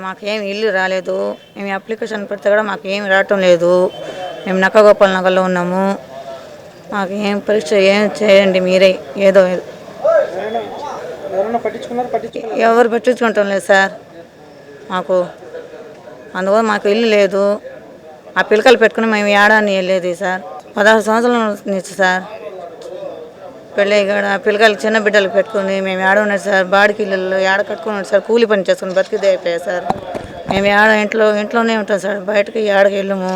మాకేం ఇల్లు రాలేదు. మేము అప్లికేషన్ పెడితే కూడా మాకు ఏమి రావటం లేదు. మేము నక్కగోపాల నగర్లో ఉన్నాము. మాకు ఏం పరీక్ష ఏం చేయండి మీరే. ఏదో ఎవరు పట్టించుకుంటాం లేదు సార్. మాకు అందువల్ల మాకు ఇల్లు లేదు. ఆ పిల్లకలు పెట్టుకుని మేము ఏడాన్ని వెళ్ళేది సార్. 16 సంవత్సరాల నుంచి సార్ పెళ్ళి కూడా పిల్లకాయలు చిన్న బిడ్డలకు పెట్టుకుని మేము ఏడ ఉన్నది సార్. బాడికి ఇల్లు ఏడ కట్టుకున్నాడు సార్. కూలి పని చేసుకుని బతికిదే అయిపోయాయి సార్. మేము ఏడ ఇంట్లోనే ఉంటాం సార్. బయటకి ఏడకి వెళ్ళము.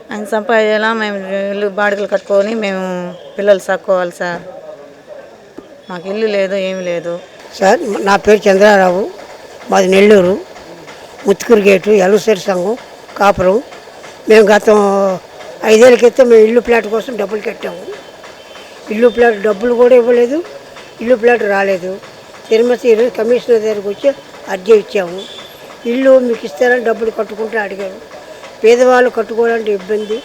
ఆయన సంపాదించేలా మేము ఇల్లు బాడికలు కట్టుకొని మేము పిల్లలు సాక్కోవాలి సార్. మాకు ఇల్లు లేదు, ఏమి లేదు సార్. నా పేరు చంద్రారావు, మాది నెల్లూరు, ముత్తుకూరు గేటు, ఎల్లుసేరి సంఘం, కాపురం. మేము గతం 5 ఏళ్ళ క్రితం మేము ఇల్లు ప్లాట్ కోసం డబ్బులు కట్టాము. ఇల్లు ప్లాట్ డబ్బులు కూడా ఇవ్వలేదు, ఇల్లు ప్లాట్ రాలేదు. తిరుమతి కమిషనర్ దగ్గరికి వచ్చి అర్జీ ఇచ్చాము. ఇల్లు మీకు ఇస్తారని డబ్బులు కట్టుకుంటూ అడిగారు. పేదవాళ్ళు కట్టుకోవాలంటే ఇబ్బంది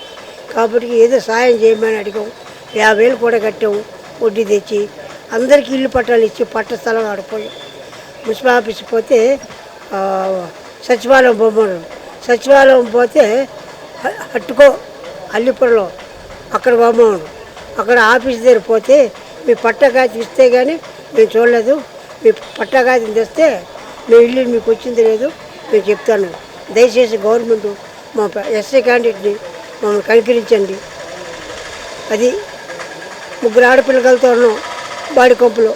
కాబట్టి ఏదో సాయం చేయమని అడిగాము. 50,000 కూడా కట్టాము వడ్డీ తెచ్చి. అందరికీ ఇల్లు పట్టాలు ఇచ్చి పట్ట స్థలం ఆడిపోయాం. మున్సిపల్ ఆఫీస్కి పోతే సచివాలయం బొమ్మను, సచివాలయం పోతే అట్టుకో అల్లిపురలో అక్కడ బొమ్మను, అక్కడ ఆఫీస్ దగ్గర పోతే మీ పట్టకాతి ఇస్తే కానీ మేము చూడలేదు, మీ పట్టకాతిని తెస్తే మీ ఇల్లు మీకు వచ్చింది లేదు మేము చెప్తాను. దయచేసి గవర్నమెంట్ మా ఎస్సీ క్యాండిడేట్ని మమ్మల్ని కనికరించండి. అది 3 ఆడపిల్లలతో ఉన్నాం బాడి కొంపులో.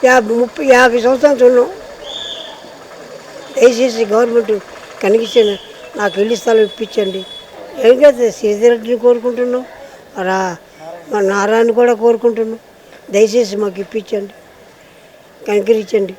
50 సంవత్సరాలు ఉన్నాం. దయచేసి గవర్నమెంట్ కనిపించండి, నాకు ఇల్లు స్థలం ఇప్పించండి. ఏం కదా సీతారెడ్డిని కోరుకుంటున్నాం, మా నారాయణ కూడా కోరుకుంటున్నాం. దయచేసి మాకు ఇప్పించండి, కనికరించండి.